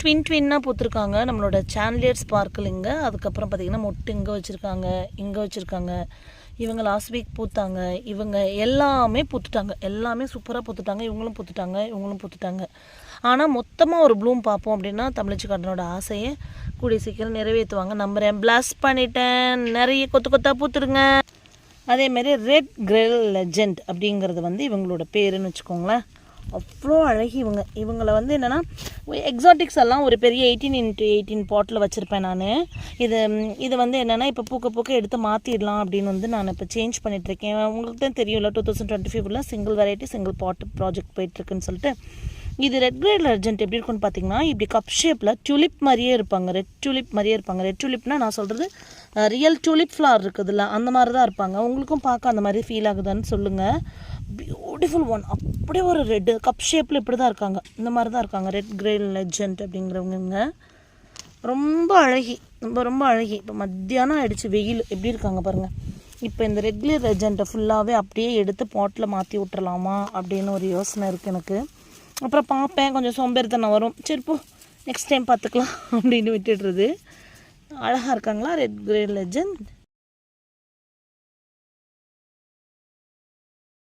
ட்வின்னாக பூத்துருக்காங்க. நம்மளோட சான்லியர் ஸ்பார்க்கிளிங்க. அதுக்கப்புறம் பார்த்திங்கன்னா மொட்டு இங்கே வச்சுருக்காங்க, இங்கே வச்சுருக்காங்க. இவங்க லாஸ்ட் வீக் பூத்தாங்க. இவங்க எல்லாமே பூத்துட்டாங்க, எல்லாமே சூப்பராக பூத்துட்டாங்க. இவங்களும் பூத்துட்டாங்க, இவங்களும் பூத்துட்டாங்க. ஆனால் மொத்தமாக ஒரு ப்ளூம் பார்ப்போம் அப்படின்னா தமிழச்சி கார்டனோட ஆசையை கூடிய சீக்கிரம் நிறைவேற்றுவாங்க நம்புகிறேன். பிளாஸ்ட் பண்ணிட்டேன், நிறைய கொத்து கொத்தாக பூத்துருங்க. அதேமாரி ரெட் கிரில் லெஜெண்ட் அப்படிங்கிறது வந்து இவங்களோட பேருன்னு வச்சுக்கோங்களேன். அவ்வளோ அழகி இவங்களை வந்து என்னென்னா எக்ஸாட்டிக்ஸ் எல்லாம் ஒரு பெரிய 18x18 பாட்டில் வச்சுருப்பேன் நான். இது வந்து என்னென்னா இப்போ பூக்க எடுத்து மாற்றிடலாம் அப்படின்னு வந்து நான் இப்போ சேஞ்ச் பண்ணிகிட்ருக்கேன். உங்களுக்கு தான் தெரியும்ல 2025 சிங்கிள் வெரைட்டி சிங்கிள் பாட் ப்ராஜெக்ட் போயிட்டுருக்குன்னு சொல்லிட்டு. இது ரெட் கிரேட் லெஜெண்ட் எப்படி இருக்குன்னு பார்த்தீங்கன்னா இப்படி கப் ஷேப்பில் டியூலிப் மாதிரியே இருப்பாங்க, ரெட் டியூலிப் மாதிரியே இருப்பாங்க. ரெட் டியூலிப்னால் நான் சொல்கிறது ரியல் டியூலிப் ஃப்ளவர் இருக்குதுல்ல, அந்த மாதிரி தான் இருப்பாங்க. உங்களுக்கும் பார்க்க அந்த மாதிரி ஃபீல் ஆகுதான்னு சொல்லுங்கள். பியூட்டிஃபுல் ஒன், அப்படியே ஒரு ரெட்டு கப் ஷேப்பில் இப்படி தான் இருக்காங்க, இந்த மாதிரி தான் இருக்காங்க ரெட் கிரேட் லெஜெண்ட் அப்படிங்கிறவங்க. ரொம்ப அழகி, ரொம்ப அழகி. இப்போ மத்தியானம் ஆகிடுச்சு, வெயில் எப்படி இருக்காங்க பாருங்கள். இப்போ இந்த ரெட் கிரேட் லெஜெண்ட்டை ஃபுல்லாகவே அப்படியே எடுத்து பாட்டில் மாற்றி விட்டுறலாமா அப்படின்னு ஒரு யோசனை இருக்குது எனக்கு. அப்புறம் பார்ப்பேன், கொஞ்சம் சோம்பேறித்தனம் வரும். சரி போ நெக்ஸ்ட் டைம் பார்த்துக்கலாம் அப்படின்னு விட்டுடுறது. அழகாக இருக்காங்களா ரெட் கிரேட் லெஜெண்ட்?